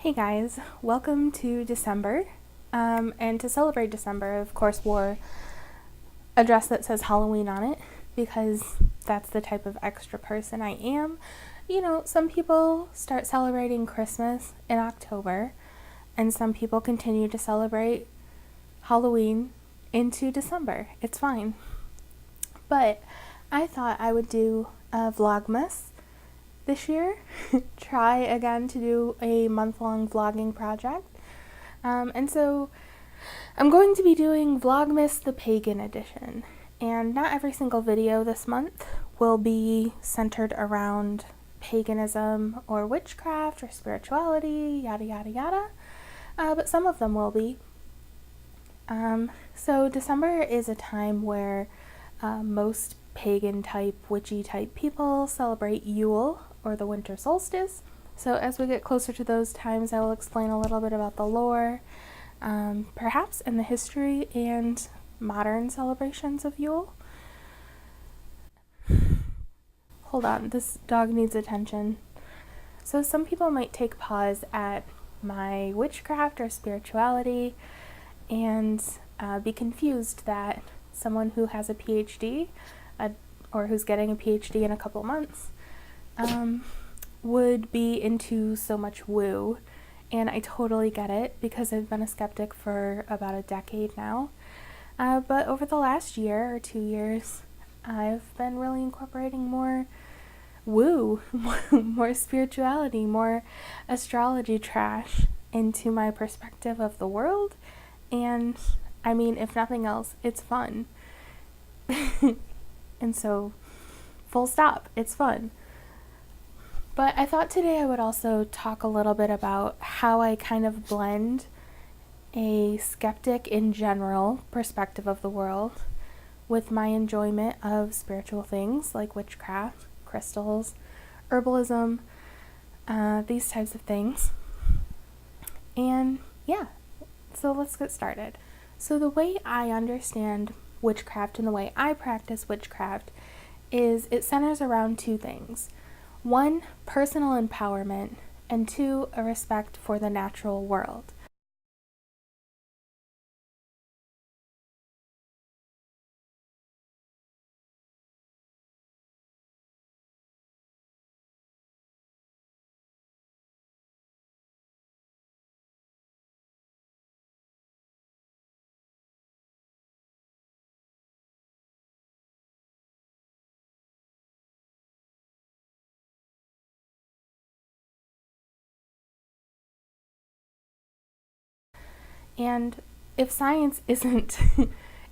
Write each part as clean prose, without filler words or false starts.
Hey guys, welcome to December. And to celebrate December, I of course wore a dress that says Halloween on it because that's the type of extra person I am. You know, some people start celebrating Christmas in October, and some people continue to celebrate Halloween into December. It's fine. But I thought I would do a Vlogmas this year. Try again to do a month-long vlogging project. And so I'm going to be doing Vlogmas the Pagan Edition. And not every single video this month will be centered around paganism or witchcraft or spirituality, yada yada yada. But some of them will be. So December is a time where most pagan type, witchy type people celebrate Yule, or the winter solstice. So as we get closer to those times, I will explain a little bit about the lore, perhaps in the history and modern celebrations of Yule. Hold on, this dog needs attention. So some people might take pause at my witchcraft or spirituality and be confused that someone who has a PhD or who's getting a PhD in a couple months would be into so much woo, and I totally get it because I've been a skeptic for about a decade now, but over the last year or 2 years I've been really incorporating more woo, more spirituality, more astrology trash into my perspective of the world, and I mean, if nothing else, it's fun. And so, full stop, it's fun. But I thought today I would also talk a little bit about how I kind of blend a skeptic in general perspective of the world with my enjoyment of spiritual things like witchcraft, crystals, herbalism, these types of things. And yeah, so let's get started. So the way I understand witchcraft and the way I practice witchcraft is it centers around two things. One, personal empowerment, and two, a respect for the natural world. And if science isn't,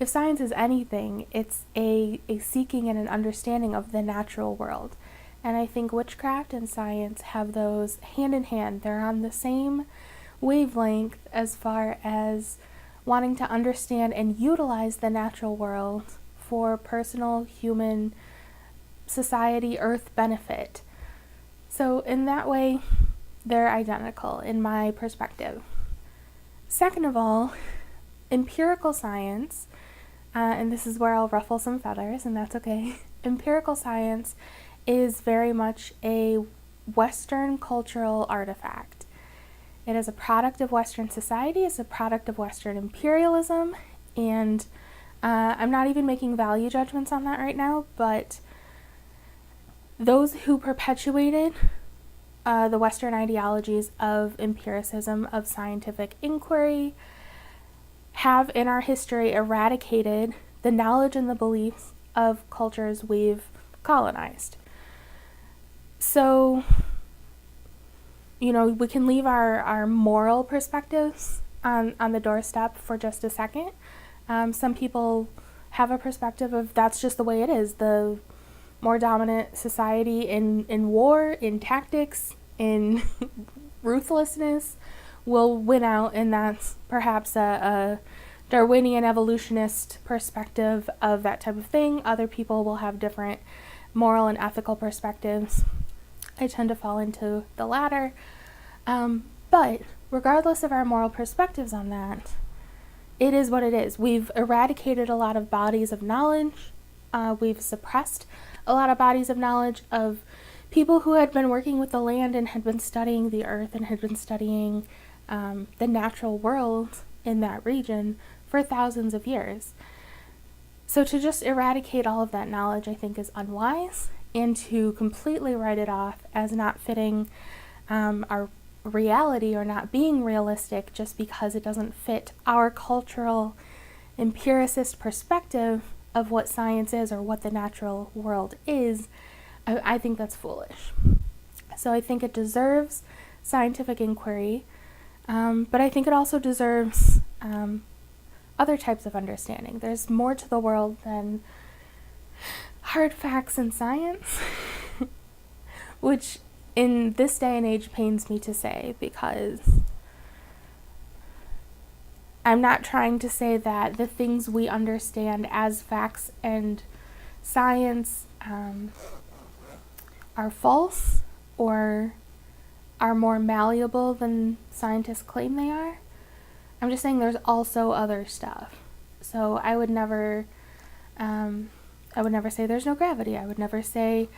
if science is anything, it's a seeking and an understanding of the natural world. And I think witchcraft and science have those hand in hand. They're on the same wavelength as far as wanting to understand and utilize the natural world for personal human society earth benefit. So in that way, they're identical in my perspective. Second of all, empirical science, and this is where I'll ruffle some feathers, and that's okay. Empirical science is very much a Western cultural artifact. It is a product of Western society, it's a product of Western imperialism, and I'm not even making value judgments on that right now, but those who perpetuated the Western ideologies of empiricism, of scientific inquiry, have in our history eradicated the knowledge and the beliefs of cultures we've colonized. So, you know, we can leave our moral perspectives on the doorstep for just a second. Some people have a perspective of that's just the way it is. The more dominant society in war, in tactics, in ruthlessness will win out, and that's perhaps a Darwinian evolutionist perspective of that type of thing. Other people will have different moral and ethical perspectives. I tend to fall into the latter. But regardless of our moral perspectives on that, it is what it is. We've eradicated a lot of bodies of knowledge. We've suppressed a lot of bodies of knowledge of people who had been working with the land and had been studying the earth and had been studying the natural world in that region for thousands of years. So to just eradicate all of that knowledge, I think, is unwise, and to completely write it off as not fitting our reality or not being realistic just because it doesn't fit our cultural empiricist perspective of what science is or what the natural world is, I think that's foolish. So I think it deserves scientific inquiry, but I think it also deserves other types of understanding. There's more to the world than hard facts and science, which in this day and age pains me to say, because I'm not trying to say that the things we understand as facts and science are false or are more malleable than scientists claim they are. I'm just saying there's also other stuff. So I would never say there's no gravity. I would never say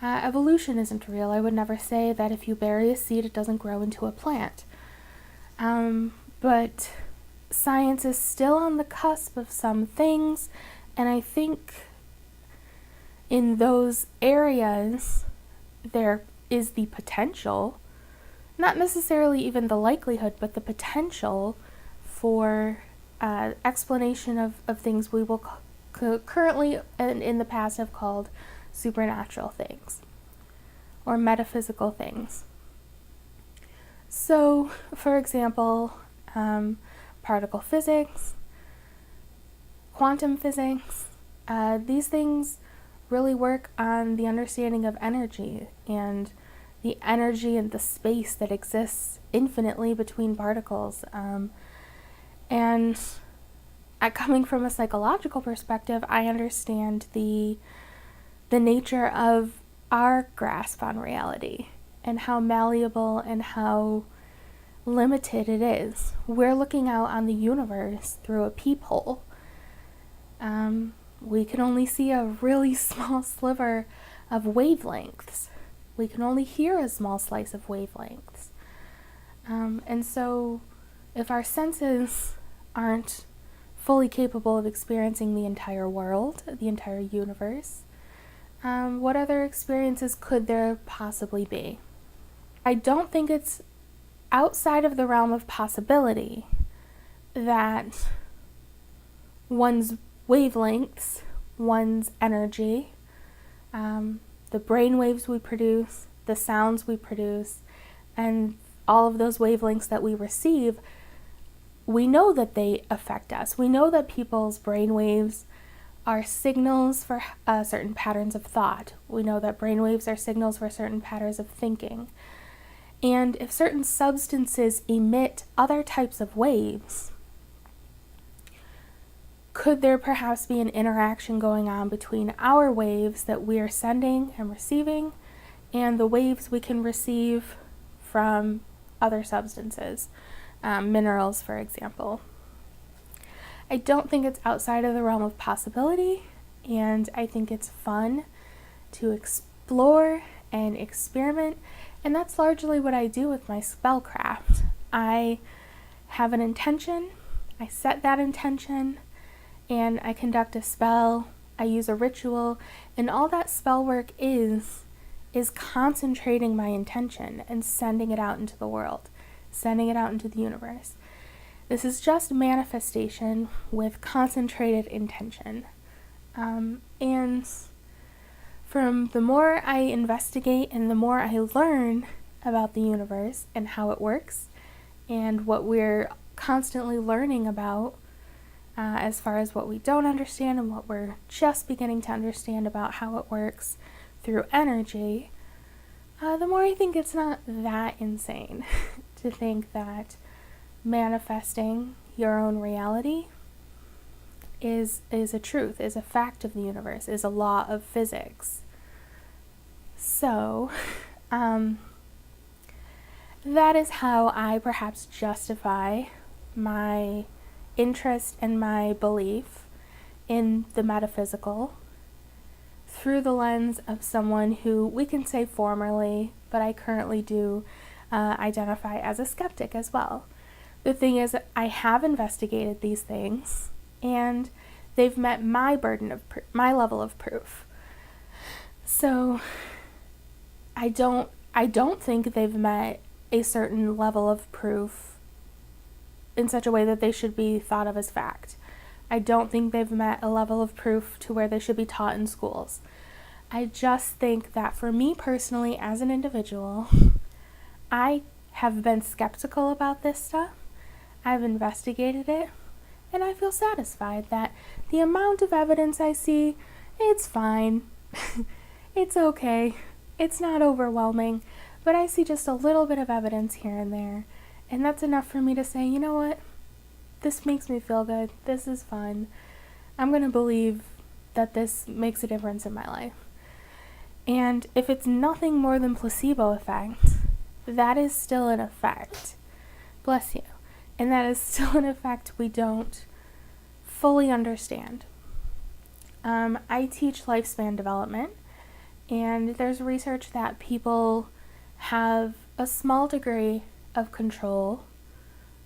evolution isn't real. I would never say that if you bury a seed, it doesn't grow into a plant. But science is still on the cusp of some things, and I think in those areas there is the potential, not necessarily even the likelihood, but the potential for explanation of things we will currently and in the past have called supernatural things or metaphysical things. So, for example, particle physics, quantum physics, these things really work on the understanding of energy and the energy and the space that exists infinitely between particles. And coming from a psychological perspective, I understand the nature of our grasp on reality and how malleable and how limited it is. We're looking out on the universe through a peephole. We can only see a really small sliver of wavelengths. We can only hear a small slice of wavelengths. And so if our senses aren't fully capable of experiencing the entire world, the entire universe, what other experiences could there possibly be? I don't think it's outside of the realm of possibility that one's wavelengths, one's energy, the brain waves we produce, the sounds we produce, and all of those wavelengths that we receive, we know that they affect us. We know that people's brain waves are signals for certain patterns of thought. We know that brain waves are signals for certain patterns of thinking. And if certain substances emit other types of waves, could there perhaps be an interaction going on between our waves that we are sending and receiving and the waves we can receive from other substances, minerals, for example? I don't think it's outside of the realm of possibility, and I think it's fun to explore and experiment, and that's largely what I do with my spellcraft. I have an intention, I set that intention, and I conduct a spell, I use a ritual, and all that spell work is concentrating my intention and sending it out into the world, sending it out into the universe. This is just manifestation with concentrated intention. And from the more I investigate and the more I learn about the universe and how it works and what we're constantly learning about as far as what we don't understand and what we're just beginning to understand about how it works through energy, the more I think it's not that insane to think that manifesting your own reality is a truth, is a fact of the universe, is a law of physics. So, that is how I perhaps justify my interest and my belief in the metaphysical through the lens of someone who, we can say formerly, but I currently do identify as a skeptic as well. The thing is, I have investigated these things, and they've met my burden of my level of proof. So I don't think they've met a certain level of proof in such a way that they should be thought of as fact. I don't think they've met a level of proof to where they should be taught in schools. I just think that for me personally, as an individual, I have been skeptical about this stuff. I've investigated it, and I feel satisfied that the amount of evidence I see, it's fine. It's okay. It's not overwhelming, but I see just a little bit of evidence here and there, and that's enough for me to say, you know what? This makes me feel good. This is fun. I'm going to believe that this makes a difference in my life. And if it's nothing more than placebo effect, that is still an effect. Bless you. And that is still an effect we don't fully understand. I teach lifespan development, and there's research that people have a small degree of control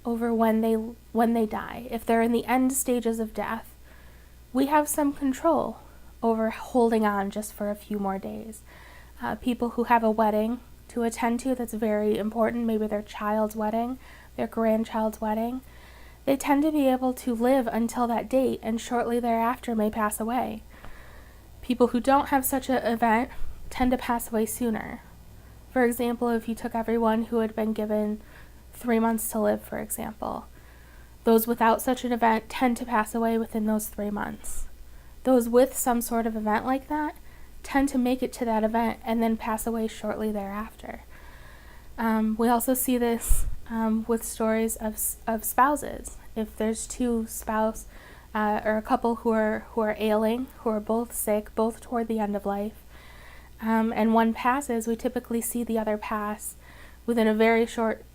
over when they die. If they're in the end stages of death, we have some control over holding on just for a few more days. People who have a wedding to attend to that's very important, maybe their child's wedding, their grandchild's wedding, they tend to be able to live until that date and shortly thereafter may pass away. People who don't have such an event tend to pass away sooner. For example, if you took everyone who had been given 3 months to live, for example, those without such an event tend to pass away within those 3 months. Those with some sort of event like that tend to make it to that event and then pass away shortly thereafter. We also see this with stories of spouses. If there's two spouse or a couple who are ailing, who are both sick, both toward the end of life, and one passes, we typically see the other pass within a very short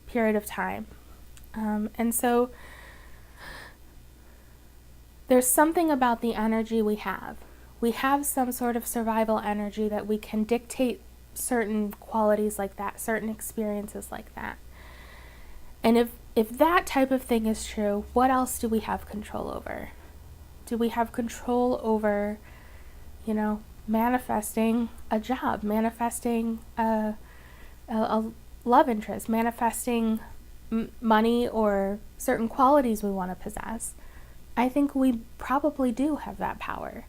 period of time. And so there's something about the energy we have. We have some sort of survival energy that we can dictate certain qualities like that, certain experiences like that. And if that type of thing is true, what else do we have control over? Do we have control over, manifesting a job, manifesting a love interest, manifesting money or certain qualities we want to possess? I think we probably do have that power.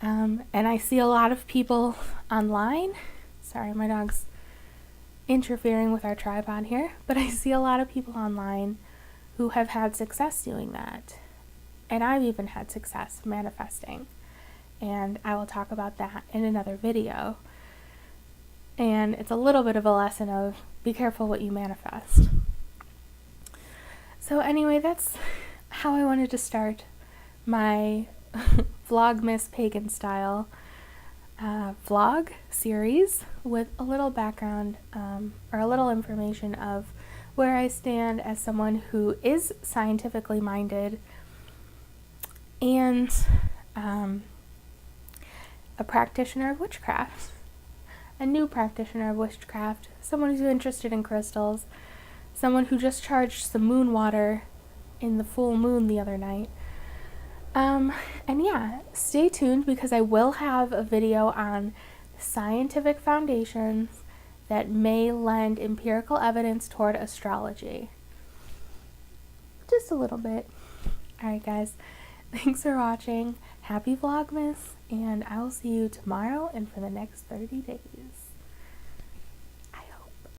And I see a lot of people online. Sorry, my dog's interfering with our tripod here. But I see a lot of people online who have had success doing that. And I've even had success manifesting. And I will talk about that in another video. And it's a little bit of a lesson of be careful what you manifest. So anyway, that's how I wanted to start my Vlogmas pagan style vlog series with a little background or a little information of where I stand as someone who is scientifically minded and a practitioner of witchcraft, a new practitioner of witchcraft, someone who's interested in crystals, someone who just charged some moon water in the full moon the other night. And yeah, stay tuned because I will have a video on scientific foundations that may lend empirical evidence toward astrology. Just a little bit. Alright guys, thanks for watching. Happy Vlogmas, and I will see you tomorrow and for the next 30 days.